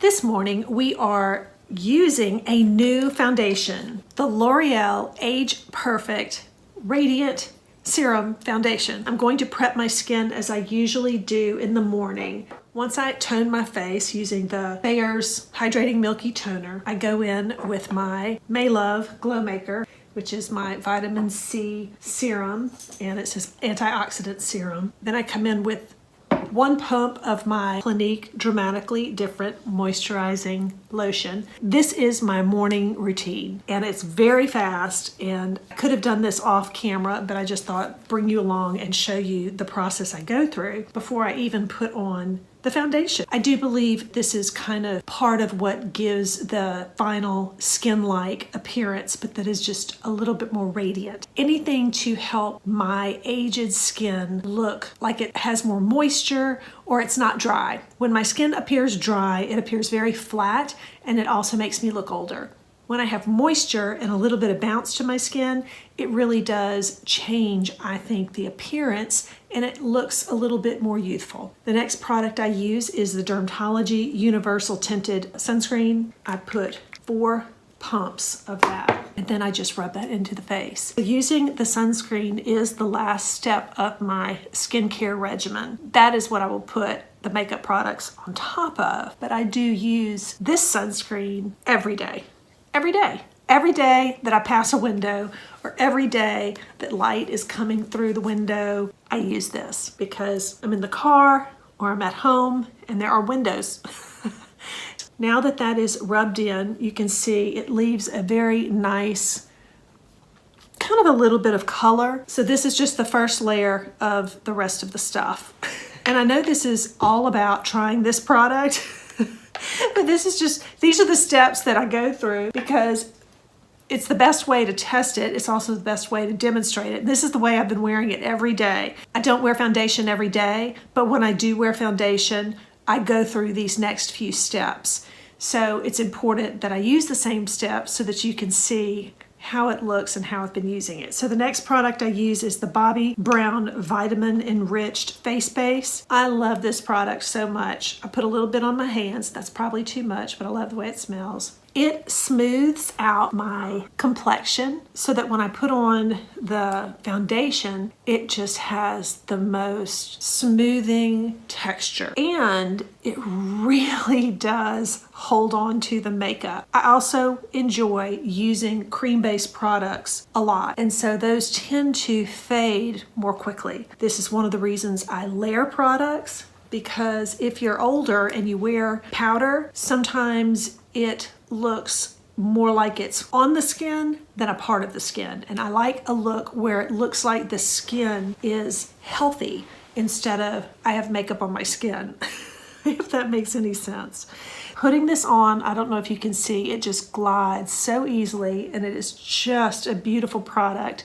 This morning we are using a new foundation, the L'Oreal Age Perfect Radiant Serum Foundation. I'm going to prep my skin as I usually do in the morning. Once I tone my face using the Thayer's Hydrating Milky Toner, I go in with my May Love Glow Maker, which is my vitamin C serum, and it says antioxidant serum. Then I come in with 1 pump of my Clinique Dramatically Different Moisturizing Lotion. This is my morning routine, and it's very fast, and I could have done this off camera, but I just thought bring you along and show you the process I go through before I even put on the foundation. I do believe this is kind of part of what gives the final skin-like appearance, but that is just a little bit more radiant. Anything to help my aged skin look like it has more moisture or it's not dry. When my skin appears dry, it appears very flat, and it also makes me look older. When I have moisture and a little bit of bounce to my skin, it really does change, I think, the appearance, and it looks a little bit more youthful. The next product I use is the Dermatology Universal Tinted Sunscreen. I put 4 pumps of that, and then I just rub that into the face. Using the sunscreen is the last step of my skincare regimen. That is what I will put the makeup products on top of, but I do use this sunscreen every day. Every day. Every day that I pass a window, or every day that light is coming through the window, I use this because I'm in the car or I'm at home and there are windows. Now that that is rubbed in, you can see it leaves a very nice, kind of a little bit of color. So this is just the first layer of the rest of the stuff. And I know this is all about trying this product, but these are the steps that I go through because it's the best way to test it. It's also the best way to demonstrate it. This is the way I've been wearing it every day. I don't wear foundation every day, but when I do wear foundation, I go through these next few steps. So it's important that I use the same steps so that you can see how it looks and how I've been using it. So the next product I use is the Bobbi Brown Vitamin Enriched Face Base. I love this product so much. I put a little bit on my hands. That's probably too much, but I love the way it smells. It smooths out my complexion so that when I put on the foundation, it just has the most smoothing texture. And it really does hold on to the makeup. I also enjoy using cream-based products a lot, and so those tend to fade more quickly. This is one of the reasons I layer products, because if you're older and you wear powder, sometimes it looks more like it's on the skin than a part of the skin. And I like a look where it looks like the skin is healthy instead of I have makeup on my skin, if that makes any sense. Putting this on, I don't know if you can see, it just glides so easily, and it is just a beautiful product.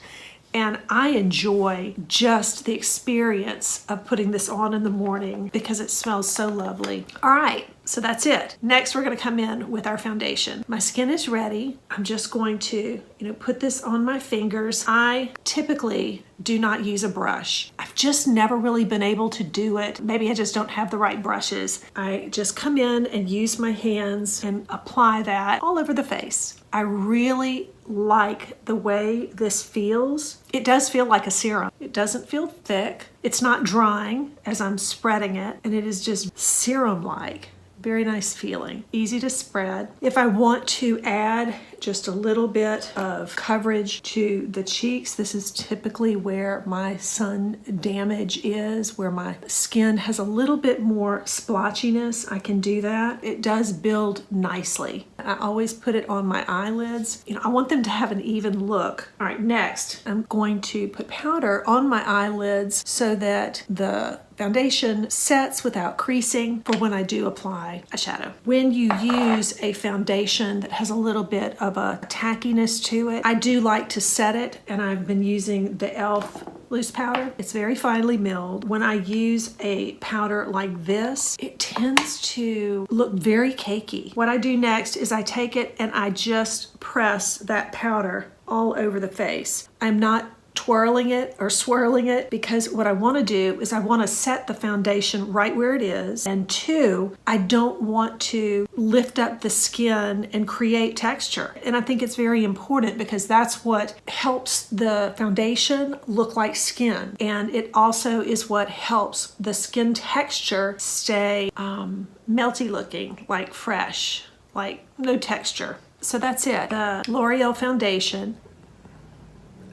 And I enjoy just the experience of putting this on in the morning because it smells so lovely. All right, so that's it. Next, we're gonna come in with our foundation. My skin is ready. I'm just going to, put this on my fingers. I typically do not use a brush. I've just never really been able to do it. Maybe I just don't have the right brushes. I just come in and use my hands and apply that all over the face. I really like the way this feels. It does feel like a serum. It doesn't feel thick. It's not drying as I'm spreading it, and it is just serum-like. Very nice feeling, easy to spread. If I want to add just a little bit of coverage to the cheeks, this is typically where my sun damage is, where my skin has a little bit more splotchiness. I can do that. It does build nicely. I always put it on my eyelids. I want them to have an even look. All right, next, I'm going to put powder on my eyelids so that the foundation sets without creasing for when I do apply a shadow. When you use a foundation that has a little bit of a tackiness to it, I do like to set it, and I've been using the e.l.f. loose powder. It's very finely milled. When I use a powder like this, it tends to look very cakey. What I do next is I take it and I just press that powder all over the face. I'm not twirling it or swirling it, because what I want to do is I want to set the foundation right where it is. And two, I don't want to lift up the skin and create texture. And I think it's very important because that's what helps the foundation look like skin. And it also is what helps the skin texture stay melty looking, like fresh, like no texture. So that's it. The L'Oreal foundation.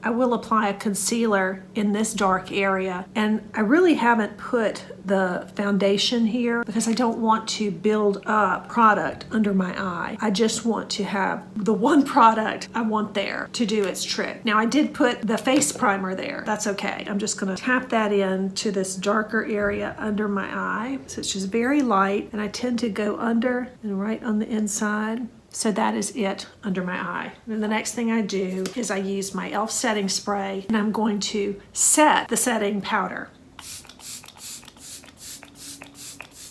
I will apply a concealer in this dark area, and I really haven't put the foundation here because I don't want to build up product under my eye. I just want to have the one product I want there to do its trick. Now I did put the face primer there. That's okay. I'm just gonna tap that in to this darker area under my eye. So it's just very light, and I tend to go under and right on the inside. So that is it under my eye. And the next thing I do is I use my e.l.f. setting spray, and I'm going to set the setting powder.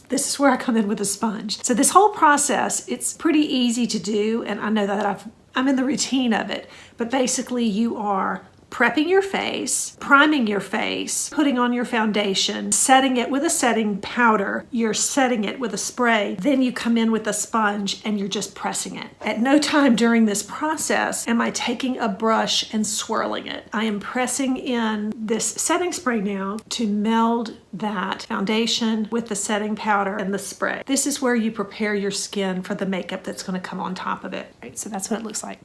This is where I come in with a sponge. So this whole process, it's pretty easy to do, and I know that I'm in the routine of it, but basically you are prepping your face, priming your face, putting on your foundation, setting it with a setting powder, you're setting it with a spray, then you come in with a sponge and you're just pressing it. At no time during this process am I taking a brush and swirling it. I am pressing in this setting spray now to meld that foundation with the setting powder and the spray. This is where you prepare your skin for the makeup that's going to come on top of it. Right, so that's what it looks like.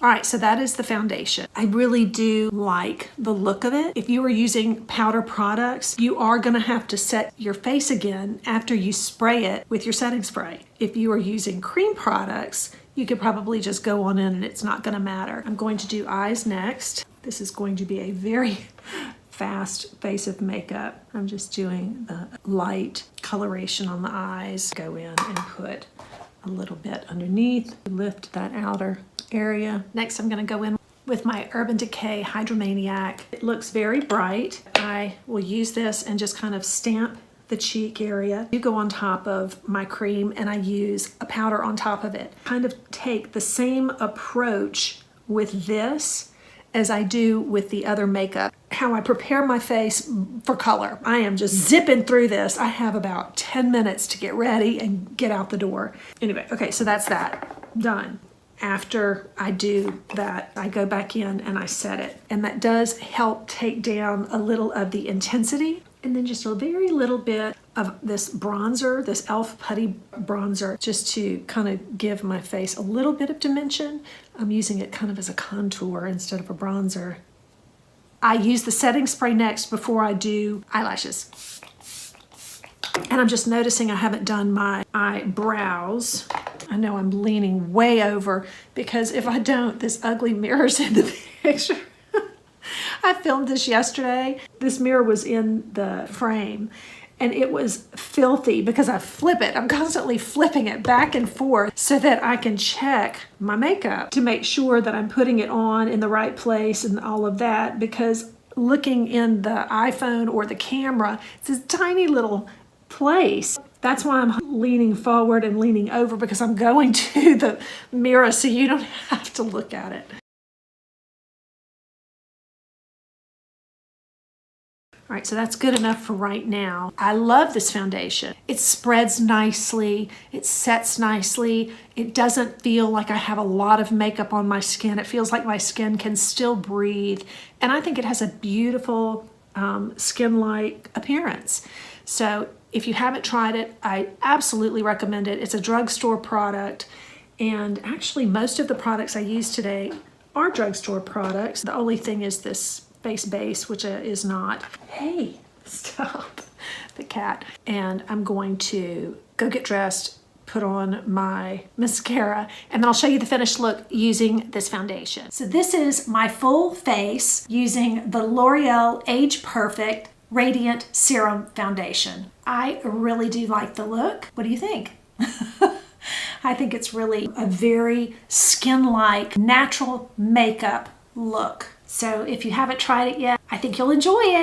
All right, so that is the foundation. I really do like the look of it. If you are using powder products, you are gonna have to set your face again after you spray it with your setting spray. If you are using cream products, you could probably just go on in and it's not gonna matter. I'm going to do eyes next. This is going to be a very fast face of makeup. I'm just doing the light coloration on the eyes. Go in and put a little bit underneath, lift that outer area. Next, I'm going to go in with my Urban Decay Hydromaniac. It looks very bright. I will use this and just kind of stamp the cheek area. You go on top of my cream and I use a powder on top of it. Kind of take the same approach with this as I do with the other makeup. How I prepare my face for color. I am just zipping through this. I have about 10 minutes to get ready and get out the door. Anyway, okay, so that's that. Done. After I do that, I go back in and I set it. And that does help take down a little of the intensity. And then just a very little bit of this bronzer, this e.l.f. Putty Bronzer, just to kind of give my face a little bit of dimension. I'm using it kind of as a contour instead of a bronzer. I use the setting spray next before I do eyelashes. And I'm just noticing I haven't done my eyebrows. I know I'm leaning way over because if I don't, this ugly mirror's in the picture. I filmed this yesterday. This mirror was in the frame and it was filthy because I flip it. I'm constantly flipping it back and forth so that I can check my makeup to make sure that I'm putting it on in the right place and all of that, because looking in the iPhone or the camera, it's this tiny little place. That's why I'm leaning forward and leaning over, because I'm going to the mirror so you don't have to look at it. All right, so that's good enough for right now. I love this foundation. It spreads nicely, it sets nicely. It doesn't feel like I have a lot of makeup on my skin. It feels like my skin can still breathe. And I think it has a beautiful skin-like appearance. So if you haven't tried it, I absolutely recommend it. It's a drugstore product. And actually most of the products I use today are drugstore products. The only thing is this face base, which is not. Hey, stop, the cat. And I'm going to go get dressed, put on my mascara, and then I'll show you the finished look using this foundation. So this is my full face using the L'Oreal Age Perfect Radiant Serum Foundation. I really do like the look. What do you think? I think it's really a very skin-like, natural makeup look. So if you haven't tried it yet, I think you'll enjoy it.